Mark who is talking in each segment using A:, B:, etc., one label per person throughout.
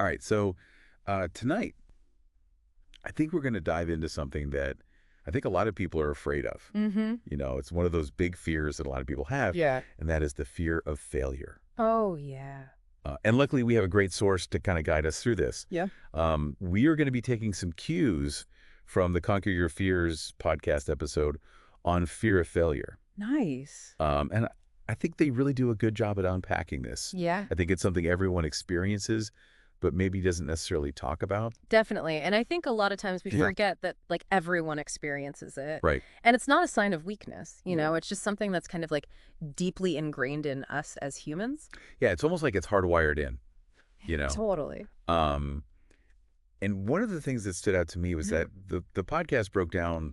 A: All right, so tonight, I think we're going to dive into something that I think a lot of people are afraid of.
B: Mm-hmm.
A: It's one of those big fears that a lot of people have,
B: Yeah.
A: and that is the fear of failure.
B: Oh, yeah.
A: And luckily, we have a great source to kind of guide us through this.
B: Yeah.
A: We are going to be taking some cues from the Conquer Your Fears podcast episode on fear of failure.
B: Nice.
A: And I think they really do a good job at unpacking this.
B: Yeah,
A: I think it's something everyone experiences, but maybe doesn't necessarily talk about.
B: definitely. And I think a lot of times we
A: Yeah.
B: forget that like everyone experiences it.
A: Right.
B: And it's not a sign of weakness,
A: Yeah.
B: it's just something that's kind of like deeply ingrained in us as humans.
A: Yeah, it's almost like it's hardwired in, you know.
B: Totally.
A: Um, and one of the things that stood out to me was that the podcast broke down,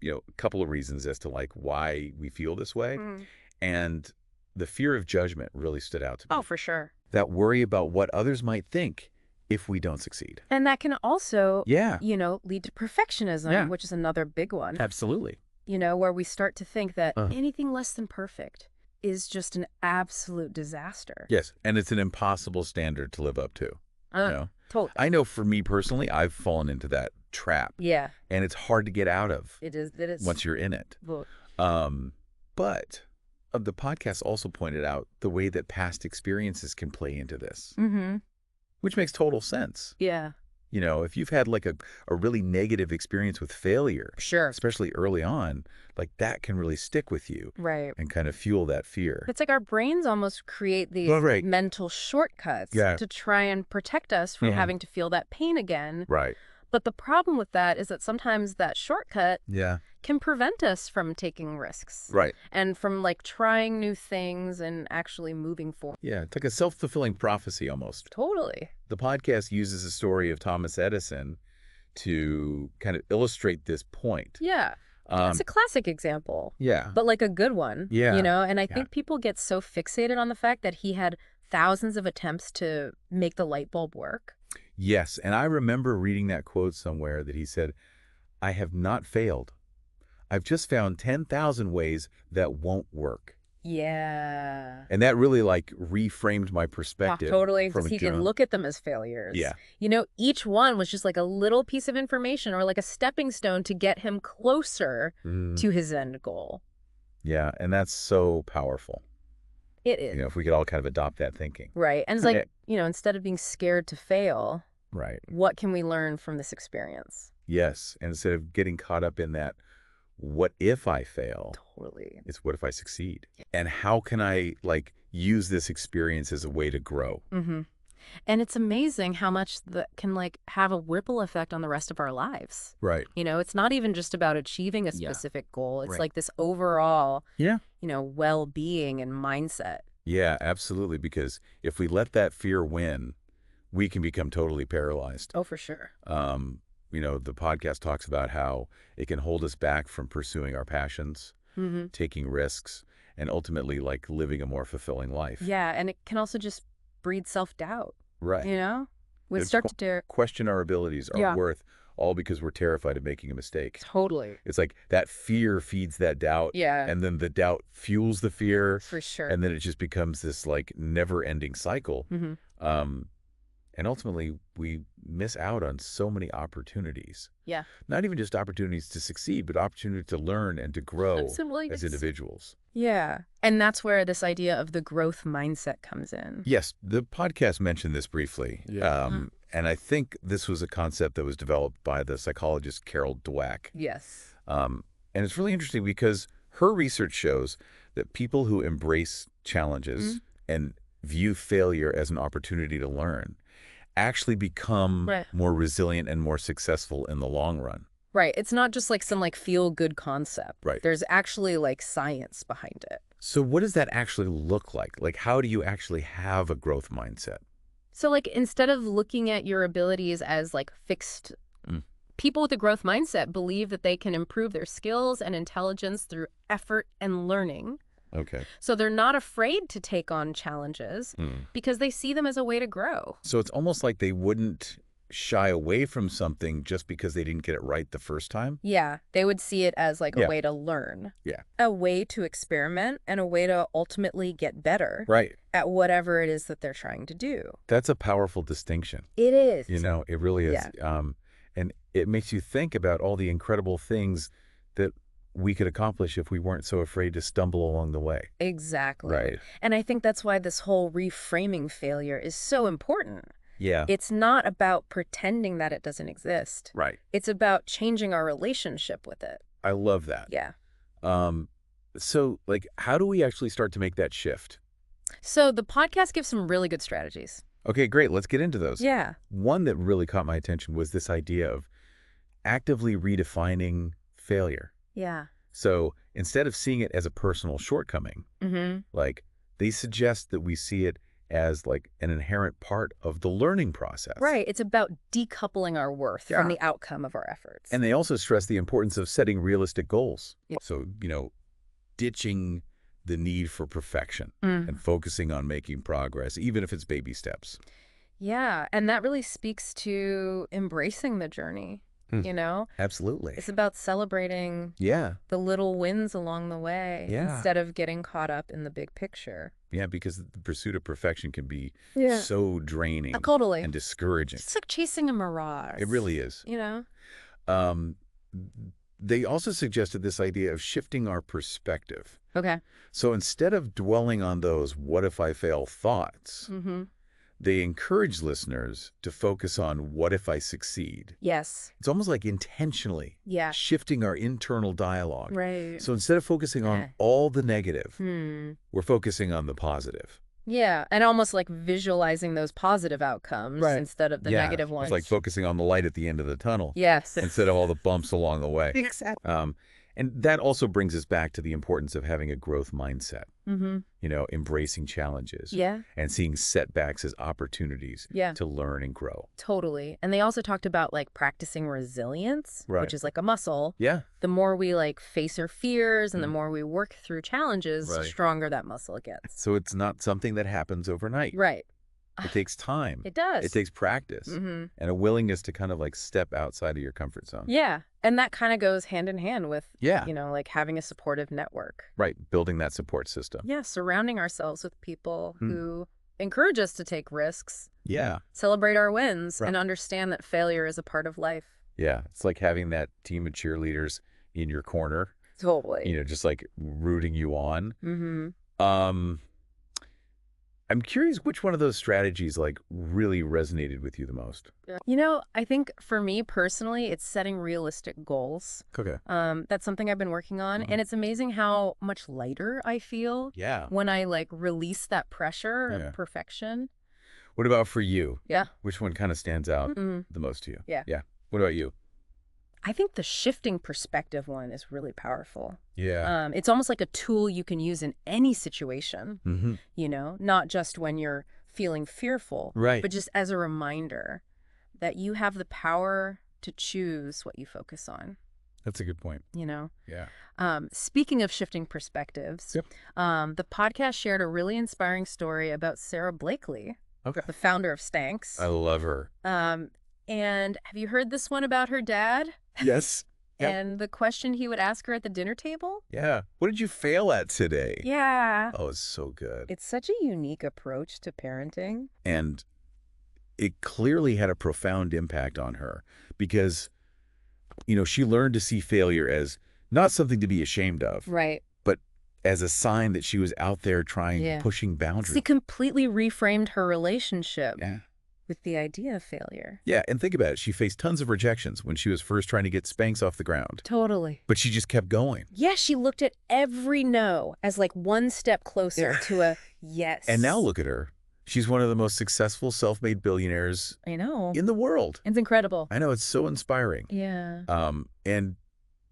A: a couple of reasons as to like why we feel this way.
B: Mm.
A: And the fear of judgment really stood out to me.
B: Oh, for sure.
A: That worry about what others might think if we don't succeed.
B: And that can also,
A: Yeah,
B: lead to perfectionism,
A: Yeah.
B: which is another big one,
A: absolutely.
B: where we start to think that
A: Uh.
B: anything less than perfect is just an absolute disaster.
A: Yes, and it's an impossible standard to live up to.
B: Totally.
A: I know for me personally, I've fallen into that trap,
B: Yeah,
A: and it's hard to get out of
B: it is. It is.
A: once you're in it.
B: Well,
A: But the podcast also pointed out the way that past experiences can play into this,
B: mm-hmm.
A: which makes total sense.
B: Yeah,
A: If you've had like a really negative experience with failure,
B: sure.
A: especially early on, like that can really stick with you
B: Right.
A: and kind of fuel that fear.
B: It's like our brains almost create these
A: Well, right.
B: mental shortcuts
A: Yeah.
B: to try and protect us from
A: Mhm.
B: having to feel that pain again.
A: Right.
B: But the problem with that is that sometimes that shortcut
A: Yeah.
B: can prevent us from taking risks
A: Right.
B: and from like trying new things and actually moving forward.
A: Yeah. It's like a self-fulfilling prophecy almost.
B: Totally.
A: The podcast uses the story of Thomas Edison to kind of illustrate this point.
B: Yeah. It's a classic example,
A: Yeah.
B: but like a good one.
A: Yeah.
B: And I
A: Yeah.
B: think people get so fixated on the fact that he had thousands of attempts to make the light bulb work.
A: Yes, and I remember reading that quote somewhere that he said, "I have not failed. I've just found 10,000 ways that won't work."
B: Yeah.
A: And that really like reframed my
B: Yeah,
A: perspective.
B: totally,
A: from
B: because
A: a
B: he can
A: journal-
B: look at them as failures.
A: Yeah.
B: Each one was just like a little piece of information or like a stepping stone to get him closer
A: Mm,
B: to his end goal.
A: yeah, and that's so powerful.
B: It is.
A: If we could all kind of adopt that thinking.
B: Right. And it's like, instead of being scared to fail,
A: Right.
B: what can we learn from this experience?
A: Yes, and instead of getting caught up in that, what if I fail?
B: Totally.
A: It's what if I succeed? And how can I like use this experience as a way to grow?
B: Mm-hmm. And it's amazing how much that can like have a ripple effect on the rest of our lives.
A: Right.
B: It's not even just about achieving a
A: Yeah.
B: specific goal. It's
A: Right.
B: like this overall,
A: Yeah.
B: well-being and mindset.
A: Yeah, absolutely. Because if we let that fear win, we can become totally paralyzed.
B: Oh, for sure.
A: The podcast talks about how it can hold us back from pursuing our passions,
B: Mm-hmm.
A: taking risks, and ultimately like living a more fulfilling life.
B: Yeah, and it can also just breed self-doubt,
A: Right.
B: We
A: It's
B: start to dare.
A: Question our abilities, our
B: Yeah.
A: worth, all because we're terrified of making a mistake.
B: Totally.
A: It's like that fear feeds that doubt,
B: Yeah,
A: and then the doubt fuels the fear,
B: for sure.
A: and then it just becomes this like never-ending cycle.
B: Mm-hmm.
A: And ultimately, we miss out on so many opportunities.
B: Yeah.
A: Not even just opportunities to succeed, but opportunity to learn and to grow
B: Absolutely.
A: as individuals.
B: Yeah. And that's where this idea of the growth mindset comes in.
A: Yes, the podcast mentioned this briefly.
B: Yeah.
A: And I think this was a concept that was developed by the psychologist Carol Dweck.
B: Yes.
A: And it's really interesting because her research shows that people who embrace challenges and view failure as an opportunity to learn actually become
B: Right.
A: more resilient and more successful in the long run.
B: Right. It's not just like some like feel-good concept.
A: Right.
B: There's actually like science behind it.
A: So what does that actually look like? Like, how do you actually have a growth mindset?
B: So like instead of looking at your abilities as like fixed, people with a growth mindset believe that they can improve their skills and intelligence through effort and learning.
A: Okay.
B: So they're not afraid to take on challenges because they see them as a way to grow.
A: So it's almost like they wouldn't shy away from something just because they didn't get it right the first time.
B: Yeah, they would see it as like a
A: Yeah.
B: way to learn.
A: Yeah.
B: A way to experiment and a way to ultimately get better
A: Right.
B: at whatever it is that they're trying to do.
A: That's a powerful distinction.
B: It is.
A: It really is.
B: Yeah.
A: And it makes you think about all the incredible things that we could accomplish if we weren't so afraid to stumble along the way.
B: Exactly.
A: Right.
B: And I think that's why this whole reframing failure is so important.
A: Yeah.
B: It's not about pretending that it doesn't exist.
A: Right.
B: It's about changing our relationship with it.
A: I love that.
B: Yeah.
A: So, like, how do we actually start to make that shift?
B: So the podcast gives some really good strategies.
A: Okay, great. Let's get into those.
B: Yeah.
A: One that really caught my attention was this idea of actively redefining failure.
B: Yeah.
A: So instead of seeing it as a personal shortcoming, like they suggest that we see it as like an inherent part of the learning process.
B: Right. It's about decoupling our worth from
A: Yeah.
B: the outcome of our efforts.
A: And they also stress the importance of setting realistic goals.
B: Yeah.
A: So, ditching the need for perfection and focusing on making progress, even if it's baby steps.
B: Yeah. And that really speaks to embracing the journey,
A: Absolutely.
B: It's about celebrating
A: Yeah.
B: the little wins along the way
A: Yeah.
B: instead of getting caught up in the big picture.
A: Yeah, because the pursuit of perfection can be
B: Yeah.
A: so draining
B: Totally.
A: and discouraging.
B: It's like chasing a mirage.
A: It really is.
B: You know?
A: Um, they also suggested this idea of shifting our perspective.
B: Okay.
A: So instead of dwelling on those what if I fail thoughts, they encourage listeners to focus on what if I succeed.
B: Yes.
A: It's almost like intentionally
B: Yeah.
A: shifting our internal dialogue.
B: Right.
A: So instead of focusing on all the negative, we're focusing on the positive.
B: Yeah. And almost like visualizing those positive outcomes instead of the negative ones.
A: It's like focusing on the light at the end of the tunnel.
B: Yes.
A: Instead of all the bumps along the way.
B: Exactly.
A: And that also brings us back to the importance of having a growth mindset, embracing challenges and seeing setbacks as opportunities to learn and grow.
B: Totally. And they also talked about like practicing resilience, which is like a muscle.
A: Yeah.
B: The more we like face our fears and the more we work through challenges, the stronger that muscle gets.
A: So it's not something that happens overnight.
B: Right.
A: It takes time.
B: It does.
A: It takes practice and a willingness to kind of like step outside of your comfort zone.
B: Yeah. And that kind of goes hand in hand with,
A: Yeah.
B: like having a supportive network.
A: Right. Building that support system.
B: Yeah. Surrounding ourselves with people who encourage us to take risks.
A: Yeah.
B: Celebrate our wins and understand that failure is a part of life.
A: Yeah. It's like having that team of cheerleaders in your corner.
B: Totally.
A: Just like rooting you on. I'm curious which one of those strategies like really resonated with you the most.
B: I think for me personally, it's setting realistic goals.
A: Okay.
B: That's something I've been working on. And it's amazing how much lighter I feel when I like release that pressure of perfection.
A: What about for you?
B: Yeah.
A: Which one kind of stands out the most to you?
B: Yeah.
A: Yeah. What about you?
B: I think the shifting perspective one is really powerful.
A: Yeah.
B: It's almost like a tool you can use in any situation, not just when you're feeling fearful, but just as a reminder that you have the power to choose what you focus on.
A: That's a good point. Yeah.
B: Speaking of shifting perspectives, the podcast shared a really inspiring story about Sarah Blakely, the founder of Stanks.
A: I love her.
B: And have you heard this one about her dad?
A: Yes. Yep.
B: And the question he would ask her at the dinner table?
A: Yeah. What did you fail at today?
B: Yeah.
A: Oh, it's so good.
B: It's such a unique approach to parenting.
A: And it clearly had a profound impact on her because, she learned to see failure as not something to be ashamed of.
B: Right.
A: But as a sign that she was out there pushing boundaries.
B: She completely reframed her relationship.
A: Yeah.
B: With the idea of failure.
A: Yeah, and think about it. She faced tons of rejections when she was first trying to get Spanx off the ground.
B: Totally.
A: But she just kept going.
B: Yeah, she looked at every no as like one step closer to a yes.
A: And now look at her. She's one of the most successful self-made billionaires
B: in the
A: world.
B: It's incredible.
A: I know, it's so inspiring.
B: Yeah.
A: And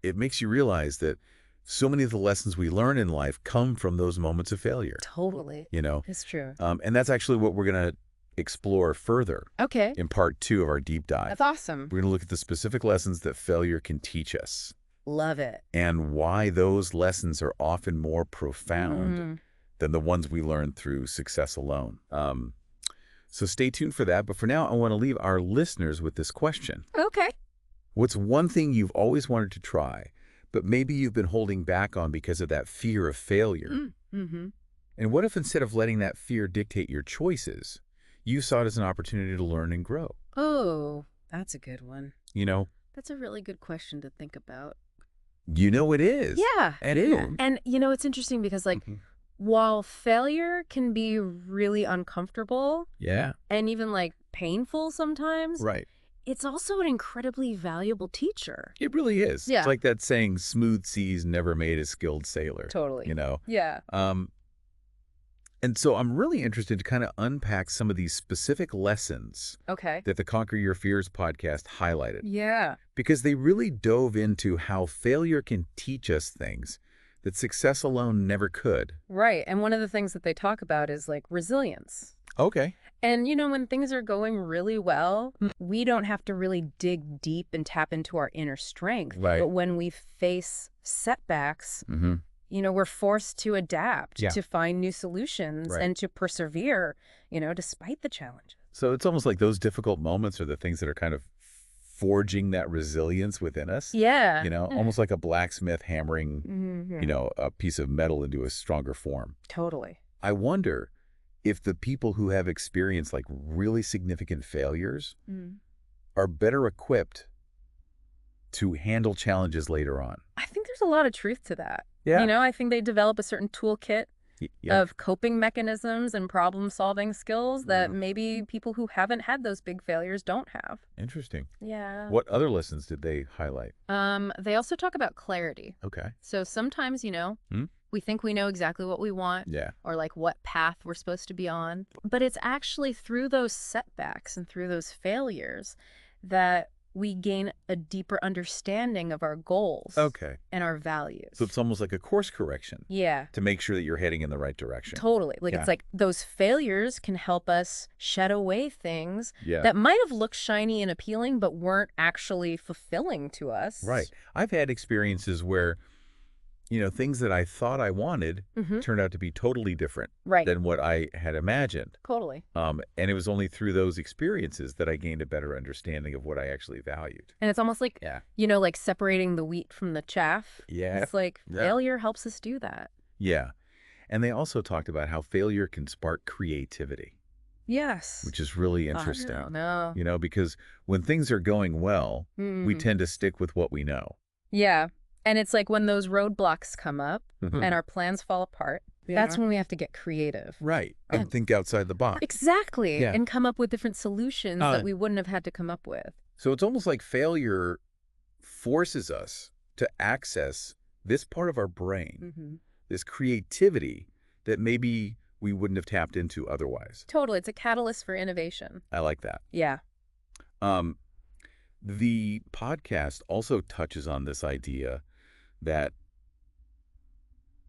A: it makes you realize that so many of the lessons we learn in life come from those moments of failure.
B: Totally.
A: It's
B: true.
A: And that's actually what we're going to explore further in part 2 of our deep dive.
B: That's awesome.
A: We're going to look at the specific lessons that failure can teach us.
B: Love it.
A: And why those lessons are often more profound than the ones we learn through success alone. So stay tuned for that. But for now, I want to leave our listeners with this question.
B: Okay.
A: What's one thing you've always wanted to try, but maybe you've been holding back on because of that fear of failure?
B: Mm-hmm.
A: And what if instead of letting that fear dictate your choices, you saw it as an opportunity to learn and grow?
B: Oh, that's a good one.
A: You know?
B: That's a really good question to think about.
A: You know it is.
B: Yeah.
A: It is.
B: And, it's interesting because, while failure can be really uncomfortable and even, painful sometimes,
A: Right.
B: it's also an incredibly valuable teacher.
A: It really is.
B: Yeah.
A: It's like that saying, smooth seas never made a skilled sailor.
B: Totally.
A: You know?
B: Yeah.
A: And so I'm really interested to kind of unpack some of these specific lessons that the Conquer Your Fears podcast highlighted.
B: Yeah.
A: Because they really dove into how failure can teach us things that success alone never could.
B: Right. And one of the things that they talk about is resilience.
A: Okay.
B: And, when things are going really well, we don't have to really dig deep and tap into our inner strength.
A: Right.
B: But when we face setbacks, we're forced to adapt, to find new solutions, and to persevere, despite the challenges.
A: So it's almost like those difficult moments are the things that are kind of forging that resilience within us.
B: Yeah.
A: Almost like a blacksmith hammering, a piece of metal into a stronger form.
B: Totally.
A: I wonder if the people who have experienced really significant failures are better equipped to handle challenges later on.
B: I think there's a lot of truth to that.
A: Yeah.
B: I think they develop a certain toolkit of coping mechanisms and problem-solving skills that maybe people who haven't had those big failures don't have.
A: Interesting.
B: Yeah.
A: What other lessons did they highlight?
B: They also talk about clarity.
A: Okay.
B: So sometimes, we think we know exactly what we want or what path we're supposed to be on. But it's actually through those setbacks and through those failures that we gain a deeper understanding of our goals and our values.
A: So it's almost like a course correction.
B: Yeah.
A: To make sure that you're heading in the right direction.
B: Totally. It's like those failures can help us shed away things that might have looked shiny and appealing but weren't actually fulfilling to us.
A: Right. I've had experiences where things that I thought I wanted turned out to be totally different than what I had imagined.
B: Totally.
A: And it was only through those experiences that I gained a better understanding of what I actually valued.
B: And it's almost like, separating the wheat from the chaff.
A: Yeah.
B: It's failure helps us do that.
A: Yeah. And they also talked about how failure can spark creativity.
B: Yes.
A: Which is really interesting.
B: I know.
A: Because when things are going well, we tend to stick with what we know.
B: Yeah. And it's when those roadblocks come up and our plans fall apart, that's when we have to get creative.
A: Right. And think outside the box.
B: Exactly.
A: Yeah.
B: And come up with different solutions that we wouldn't have had to come up with.
A: So it's almost like failure forces us to access this part of our brain, this creativity that maybe we wouldn't have tapped into otherwise.
B: Totally. It's a catalyst for innovation.
A: I like that.
B: Yeah.
A: The podcast also touches on this idea that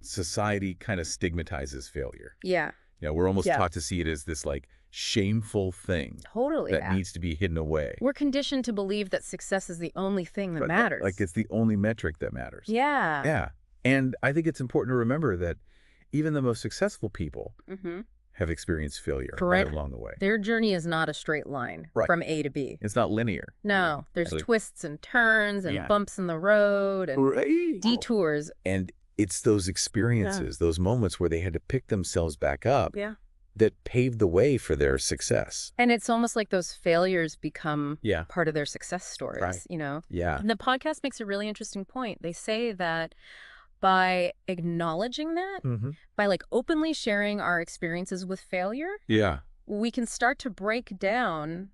A: society kind of stigmatizes failure.
B: Yeah.
A: We're almost taught to see it as this shameful thing.
B: Totally.
A: That needs to be hidden away.
B: We're conditioned to believe that success is the only thing that matters.
A: It's the only metric that matters.
B: Yeah.
A: Yeah. And I think it's important to remember that even the most successful people have experienced failure right along the way.
B: Their journey is not a straight line from A to B.
A: It's not linear.
B: No, there's twists and turns and bumps in the road and detours.
A: And it's those experiences, those moments where they had to pick themselves back up that paved the way for their success.
B: And it's almost like those failures become part of their success stories,
A: Yeah.
B: And the podcast makes a really interesting point. They say that by acknowledging that, by openly sharing our experiences with failure, we can start to break down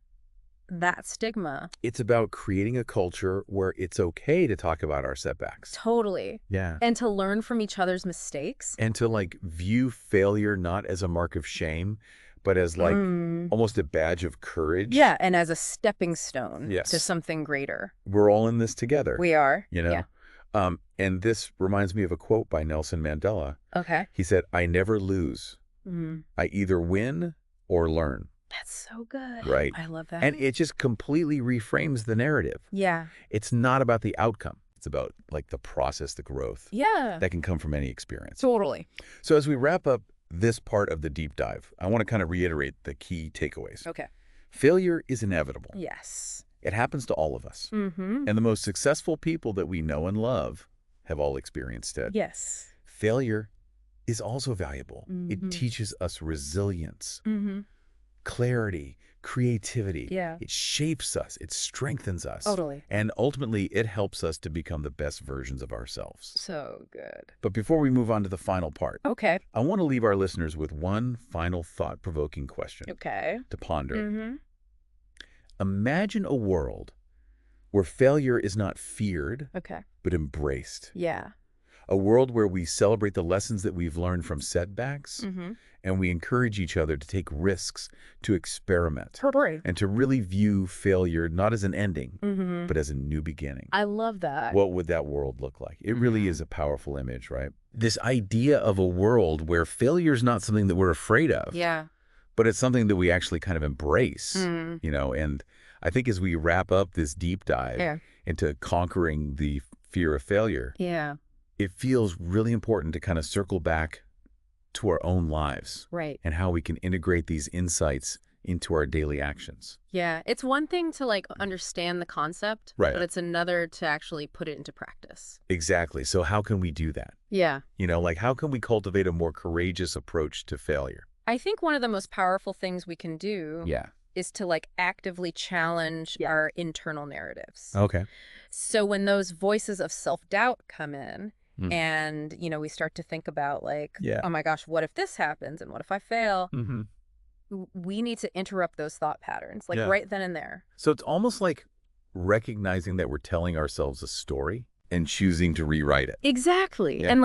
B: that stigma.
A: It's about creating a culture where it's okay to talk about our setbacks.
B: Totally.
A: Yeah.
B: And to learn from each other's mistakes.
A: And to view failure not as a mark of shame, but as almost a badge of courage.
B: Yeah, and as a stepping stone to something greater.
A: We're all in this together.
B: We are.
A: Yeah. And this reminds me of a quote by Nelson Mandela.
B: Okay.
A: He said, "I never lose. I either win or learn."
B: That's so good.
A: Right.
B: I love that.
A: And it just completely reframes the narrative.
B: Yeah.
A: It's not about the outcome. It's about the process, the growth.
B: Yeah.
A: That can come from any experience.
B: Totally.
A: So as we wrap up this part of the deep dive, I want to kind of reiterate the key takeaways.
B: Okay.
A: Failure is inevitable.
B: Yes.
A: It happens to all of us.
B: Mm-hmm.
A: And the most successful people that we know and love have all experienced it.
B: Yes.
A: Failure is also valuable.
B: Mm-hmm.
A: It teaches us resilience,
B: mm-hmm.
A: clarity, creativity.
B: Yeah.
A: It shapes us. It strengthens us.
B: Totally.
A: And ultimately, it helps us to become the best versions of ourselves.
B: So good.
A: But before we move on to the final part,
B: Okay.
A: I want to leave our listeners with one final thought-provoking question
B: Okay.
A: to ponder.
B: Mm-hmm.
A: Imagine a world where failure is not feared,
B: Okay.
A: but embraced.
B: Yeah.
A: A world where we celebrate the lessons that we've learned from setbacks,
B: Mm-hmm.
A: and we encourage each other to take risks, to experiment,
B: Totally.
A: and to really view failure not as an ending,
B: Mm-hmm.
A: but as a new beginning.
B: I love that.
A: What would that world look like? It really is a powerful image, right? This idea of a world where failure is not something that we're afraid of,
B: Yeah.
A: but it's something that we actually kind of embrace,
B: Mm.
A: and I think as we wrap up this deep dive into conquering the fear of failure,
B: Yeah.
A: it feels really important to kind of circle back to our own lives.
B: Right.
A: And how we can integrate these insights into our daily actions.
B: Yeah. It's one thing to understand the concept,
A: Right.
B: but it's another to actually put it into practice.
A: Exactly. So how can we do that?
B: Yeah.
A: How can we cultivate a more courageous approach to failure?
B: I think one of the most powerful things we can do is to actively challenge our internal narratives.
A: Okay.
B: So when those voices of self-doubt come in, and, we start to think about oh my gosh, what if this happens? And what if I fail?
A: Mm-hmm.
B: We need to interrupt those thought patterns, right then and there.
A: So it's almost like recognizing that we're telling ourselves a story and choosing to rewrite it.
B: Exactly.
A: Yeah.
B: And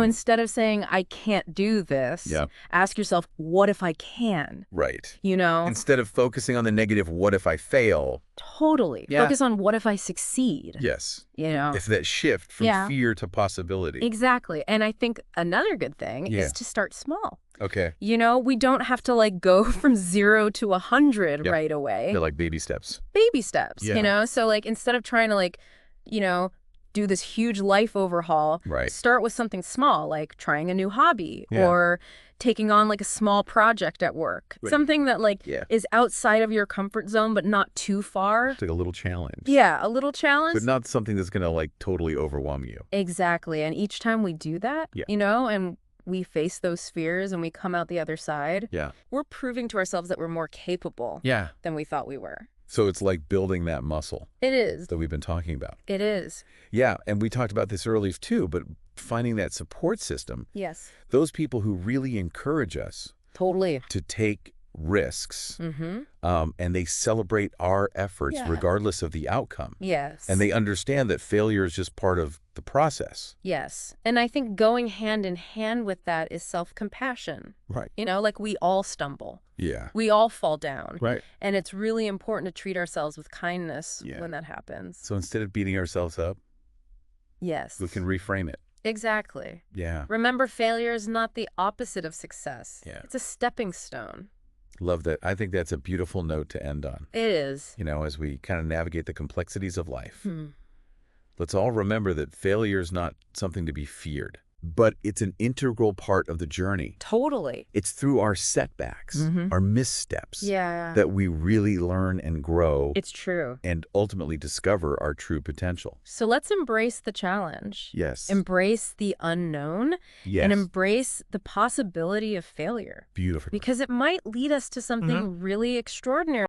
B: instead of saying, I can't do this, ask yourself, what if I can?
A: Right.
B: Instead
A: of focusing on the negative, what if I fail?
B: Totally.
A: Yeah.
B: Focus on what if I succeed?
A: Yes.
B: It's
A: that shift from fear to possibility.
B: Exactly. And I think another good thing is to start small.
A: Okay.
B: We don't have to go from 0 to 100 right away.
A: They're like baby steps.
B: Baby steps, So instead of trying to do this huge life overhaul, start with something small, like trying a new hobby or taking on a small project at work.
A: Right.
B: Something that is outside of your comfort zone, but not too far.
A: It's like a little challenge.
B: Yeah, a little challenge.
A: But not something that's going to totally overwhelm you.
B: Exactly. And each time we do that, and we face those fears and we come out the other side, we're proving to ourselves that we're more capable than we thought we were.
A: So it's like building that muscle.
B: It is.
A: That we've been talking about.
B: It is.
A: Yeah, and we talked about this earlier too, but finding that support system.
B: Yes.
A: Those people who really encourage us.
B: Totally.
A: To take risks. And they celebrate our efforts regardless of the outcome.
B: Yes.
A: And they understand that failure is just part of the process.
B: Yes. And I think going hand in hand with that is self-compassion.
A: Right.
B: We all stumble.
A: Yeah.
B: We all fall down.
A: Right.
B: And it's really important to treat ourselves with kindness when that happens.
A: So instead of beating ourselves up,
B: yes,
A: we can reframe it.
B: Exactly.
A: Yeah.
B: Remember, failure is not the opposite of success.
A: Yeah.
B: It's a stepping stone.
A: Love that. I think that's a beautiful note to end on.
B: It is.
A: As we kind of navigate the complexities of life. Let's all remember that failure is not something to be feared, but it's an integral part of the journey.
B: Totally.
A: It's through our setbacks, our missteps,
B: Yeah.
A: that we really learn and grow.
B: It's true.
A: And ultimately discover our true potential.
B: So let's embrace the challenge.
A: Yes.
B: Embrace the unknown.
A: Yes.
B: And embrace the possibility of failure.
A: Beautiful.
B: Because it might lead us to something really extraordinary.